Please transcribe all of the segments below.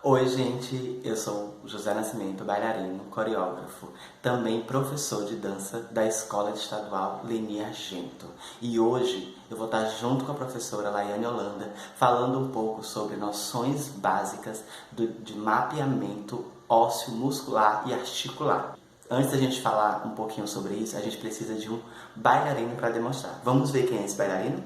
Oi, gente, eu sou o José Nascimento, bailarino, coreógrafo, também professor de dança da Escola Estadual Leni Argento. E hoje eu vou estar junto com a professora Laiane Holanda falando um pouco sobre noções básicas de mapeamento ósseo, muscular e articular. Antes da gente falar um pouquinho sobre isso, a gente precisa de um bailarino para demonstrar. Vamos ver quem é esse bailarino?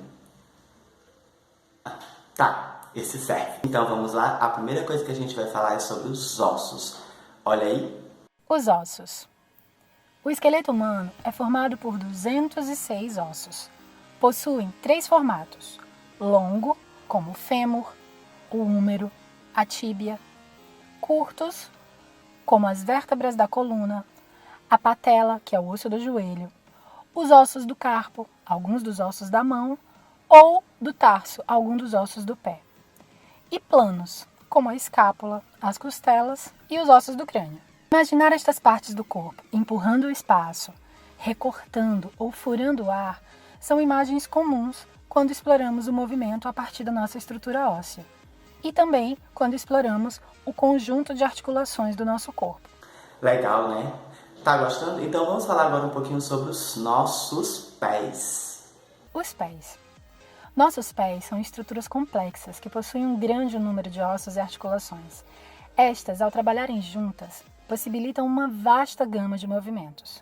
Tá, esse serve. Então vamos lá, a primeira coisa que a gente vai falar é sobre os ossos. Olha aí. Os ossos. O esqueleto humano é formado por 206 ossos. Possuem 3 formatos: longo, como o fêmur, o húmero, a tíbia; curtos, como as vértebras da coluna, a patela, que é o osso do joelho, os ossos do carpo, alguns dos ossos da mão, ou do tarso, alguns dos ossos do pé; e planos, como a escápula, as costelas e os ossos do crânio. Imaginar estas partes do corpo empurrando o espaço, recortando ou furando o ar são imagens comuns quando exploramos o movimento a partir da nossa estrutura óssea e também quando exploramos o conjunto de articulações do nosso corpo. Legal, né? Tá gostando? Então vamos falar agora um pouquinho sobre os nossos pés. Os pés. Nossos pés são estruturas complexas que possuem um grande número de ossos e articulações. Estas, ao trabalharem juntas, possibilitam uma vasta gama de movimentos.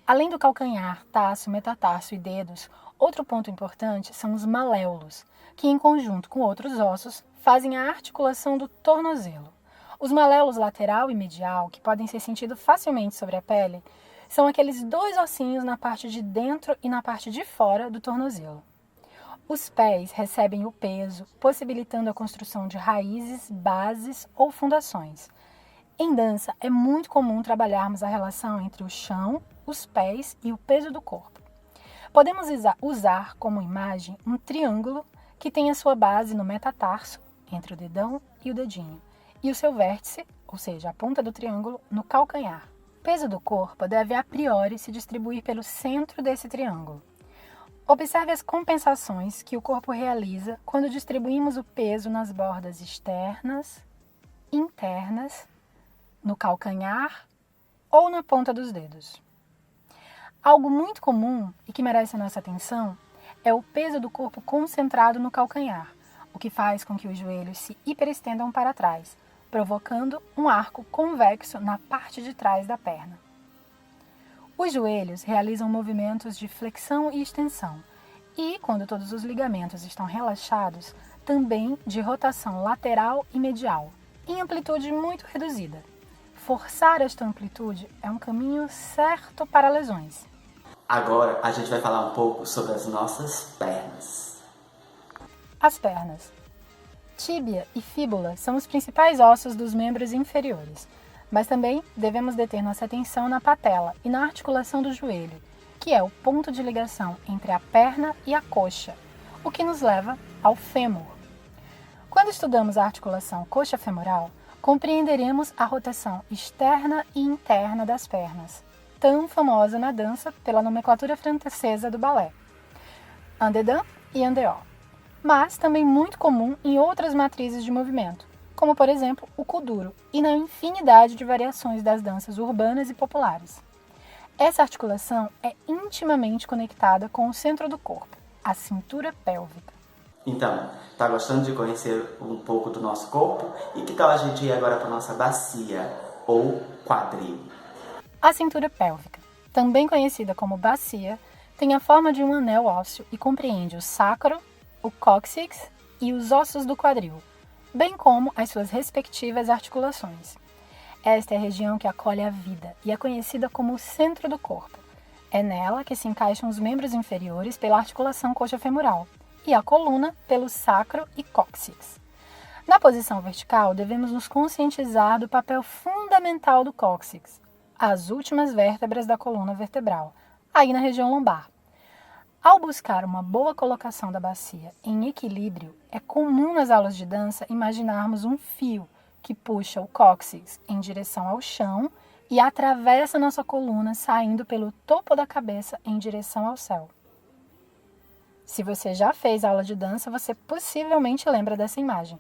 Além do calcanhar, taço, metatarso e dedos, outro ponto importante são os maléolos, que em conjunto com outros ossos fazem a articulação do tornozelo. Os maléolos lateral e medial, que podem ser sentidos facilmente sobre a pele, são aqueles 2 ossinhos na parte de dentro e na parte de fora do tornozelo. Os pés recebem o peso, possibilitando a construção de raízes, bases ou fundações. Em dança, é muito comum trabalharmos a relação entre o chão, os pés e o peso do corpo. Podemos usar como imagem um triângulo que tem a sua base no metatarso, entre o dedão e o dedinho, e o seu vértice, ou seja, a ponta do triângulo, no calcanhar. O peso do corpo deve a priori se distribuir pelo centro desse triângulo. Observe as compensações que o corpo realiza quando distribuímos o peso nas bordas externas, internas, no calcanhar ou na ponta dos dedos. Algo muito comum e que merece a nossa atenção é o peso do corpo concentrado no calcanhar, o que faz com que os joelhos se hiperestendam para trás, provocando um arco convexo na parte de trás da perna. Os joelhos realizam movimentos de flexão e extensão e, quando todos os ligamentos estão relaxados, também de rotação lateral e medial, em amplitude muito reduzida. Forçar esta amplitude é um caminho certo para lesões. Agora a gente vai falar um pouco sobre as nossas pernas. As pernas. Tíbia e fíbula são os principais ossos dos membros inferiores, mas também devemos deter nossa atenção na patela e na articulação do joelho, que é o ponto de ligação entre a perna e a coxa, o que nos leva ao fêmur. Quando estudamos a articulação coxa-femoral, compreenderemos a rotação externa e interna das pernas, tão famosa na dança pela nomenclatura francesa do balé, en dedans e en dehors, mas também muito comum em outras matrizes de movimento, como por exemplo o kuduro, e na infinidade de variações das danças urbanas e populares. Essa articulação é intimamente conectada com o centro do corpo, a cintura pélvica. Então, tá gostando de conhecer um pouco do nosso corpo? E que tal a gente ir agora para nossa bacia ou quadril? A cintura pélvica, também conhecida como bacia, tem a forma de um anel ósseo e compreende o sacro, o cóccix e os ossos do quadril, bem como as suas respectivas articulações. Esta é a região que acolhe a vida e é conhecida como o centro do corpo. É nela que se encaixam os membros inferiores pela articulação coxa-femoral e a coluna pelo sacro e cóccix. Na posição vertical, devemos nos conscientizar do papel fundamental do cóccix, as últimas vértebras da coluna vertebral, aí na região lombar. Ao buscar uma boa colocação da bacia em equilíbrio, é comum nas aulas de dança imaginarmos um fio que puxa o cóccix em direção ao chão e atravessa nossa coluna saindo pelo topo da cabeça em direção ao céu. Se você já fez aula de dança, você possivelmente lembra dessa imagem.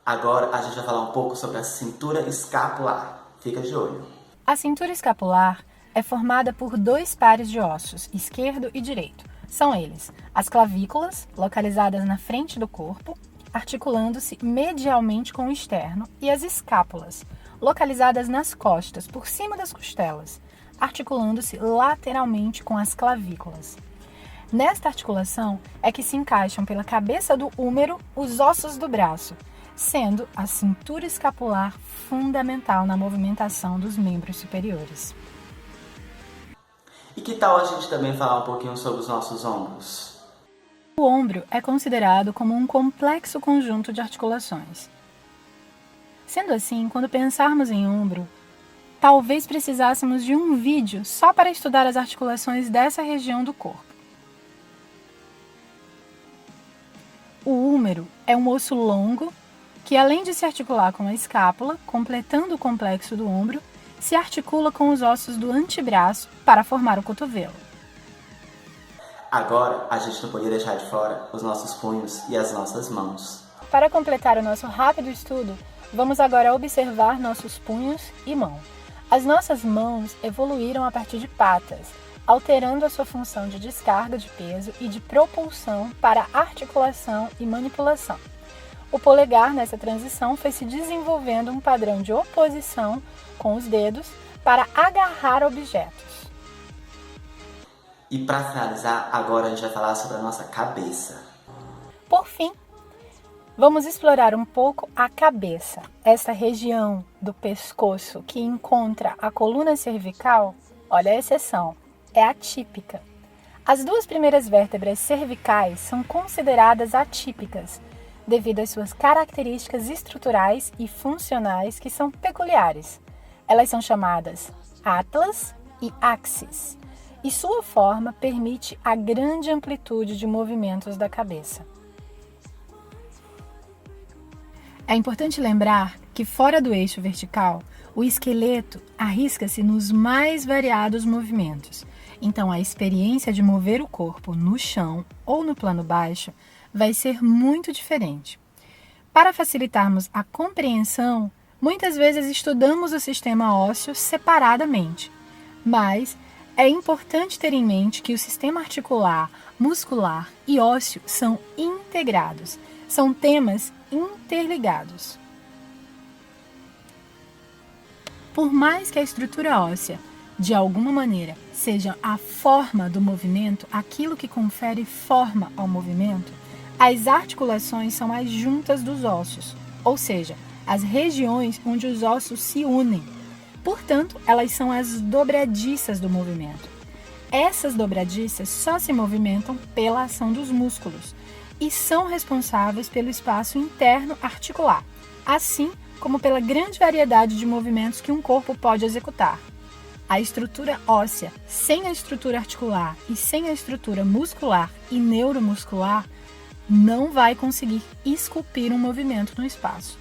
Agora a gente vai falar um pouco sobre a cintura escapular. Fica de olho. A cintura escapular é formada por 2 pares de ossos, esquerdo e direito. São eles as clavículas, localizadas na frente do corpo, articulando-se medialmente com o externo, e as escápulas, localizadas nas costas, por cima das costelas, articulando-se lateralmente com as clavículas. Nesta articulação é que se encaixam pela cabeça do húmero os ossos do braço, sendo a cintura escapular fundamental na movimentação dos membros superiores. E que tal a gente também falar um pouquinho sobre os nossos ombros? O ombro é considerado como um complexo conjunto de articulações. Sendo assim, quando pensarmos em ombro, talvez precisássemos de um vídeo só para estudar as articulações dessa região do corpo. O húmero é um osso longo que, além de se articular com a escápula, completando o complexo do ombro, se articula com os ossos do antebraço para formar o cotovelo. Agora, a gente não podia deixar de fora os nossos punhos e as nossas mãos. Para completar o nosso rápido estudo, vamos agora observar nossos punhos e mão. As nossas mãos evoluíram a partir de patas, alterando a sua função de descarga de peso e de propulsão para articulação e manipulação. O polegar, nessa transição, foi se desenvolvendo um padrão de oposição com os dedos para agarrar objetos. E para finalizar, agora a gente vai falar sobre a nossa cabeça. Por fim, vamos explorar um pouco a cabeça. Esta região do pescoço que encontra a coluna cervical, olha a exceção, é atípica. As 2 primeiras vértebras cervicais são consideradas atípicas, devido às suas características estruturais e funcionais que são peculiares. Elas são chamadas atlas e axis, e sua forma permite a grande amplitude de movimentos da cabeça. É importante lembrar que, fora do eixo vertical, o esqueleto arrisca-se nos mais variados movimentos. Então, a experiência de mover o corpo no chão ou no plano baixo vai ser muito diferente. Para facilitarmos a compreensão, muitas vezes estudamos o sistema ósseo separadamente, mas é importante ter em mente que o sistema articular, muscular e ósseo são integrados, são temas interligados. Por mais que a estrutura óssea, de alguma maneira, seja a forma do movimento, aquilo que confere forma ao movimento, as articulações são as juntas dos ossos, ou seja, as regiões onde os ossos se unem. Portanto, elas são as dobradiças do movimento. Essas dobradiças só se movimentam pela ação dos músculos e são responsáveis pelo espaço interno articular, assim como pela grande variedade de movimentos que um corpo pode executar. A estrutura óssea, sem a estrutura articular e sem a estrutura muscular e neuromuscular, não vai conseguir esculpir um movimento no espaço.